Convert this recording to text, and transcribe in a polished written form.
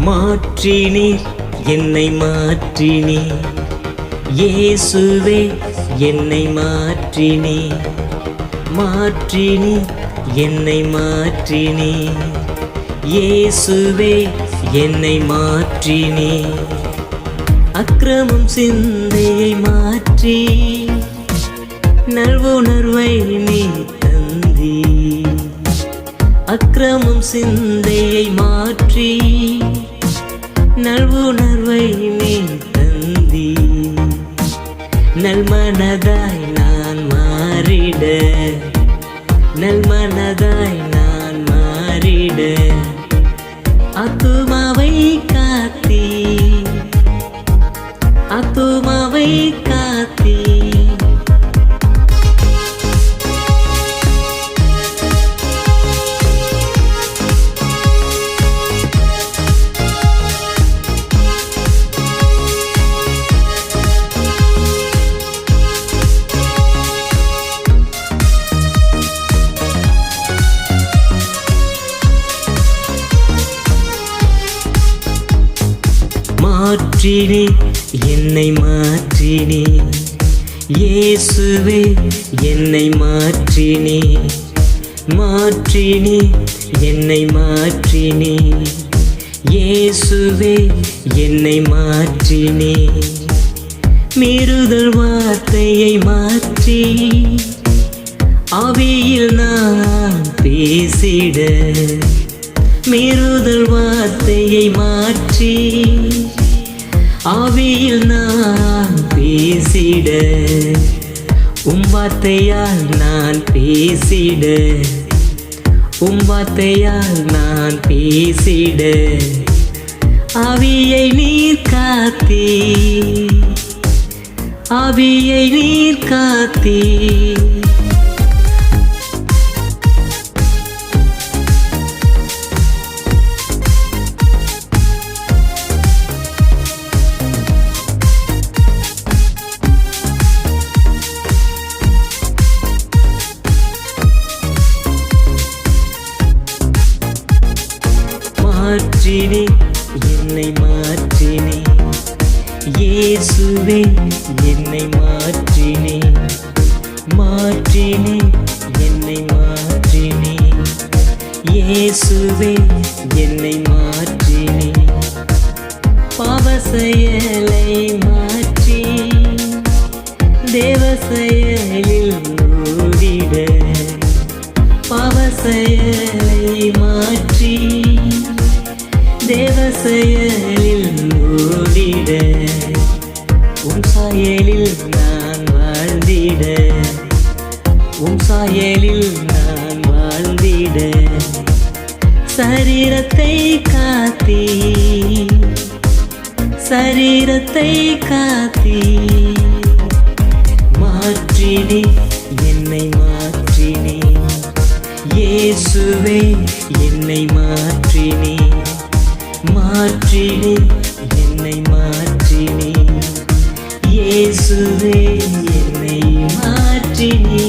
மாற்றினீர் என்னை மாற்றினீர் இயேசுவே என்னை மாற்றினீர் மாற்றினீர் என்னை மாற்றினீர் இயேசுவே என்னை மாற்றினீர் அக்கிரமம் சிந்தையை மாற்றி நல்வுணர்வை நீ தந்தீர் அக்கிரமம் சிந்தையை மாற்றி நல்வுணர்வை நீ தந்தீர் நல்மனதாய் நான் மாறிட நல்மனதாய் நான் மாறிட ஆத்துமாவை காத்தீ ஆத்துமாவை காத்தீ மாற்றினே என்னை மாற்றினே இயேசுவே என்னை மாற்றினே மாற்றினே என்னை மாற்றினே இயேசுவே என்னை மாற்றினே மீறுதல் வார்த்தையை மாற்றி ஆவியில் நான் பேசிட மீறுதல் வார்த்தையை மாற்றி ஆவியில் நான் பேசிட வார்த்தையால் நான் பேசிட வார்த்தையால் நான் பேசிட ஆவியை நீர் காத்தீ ஆவியை நீர் காத்தீ மாற்றினே என்னை மாற்றினே இயேசுவே என்னை மாற்றினே மாற்றினே என்னை மாற்றினே இயேசுவே என்னை மாற்றினே பாவ செயலை மாற்றி தேவ செயலில் ஓடிட பாவ செயலை மாற்றி தேவ செயலில் ஓடிட சாயலில் நான் வாழ்ந்திட சாயலில் நான் வாழ்ந்திட சரீரத்தை காத்தீ சரீரத்தை காத்தீ மாற்றினே என்னை மாற்றினே இயேசுவே என்னை மாற்றினே மாற்றினே என்னை மாற்றினே இயேசுவே என்னை மாற்றினே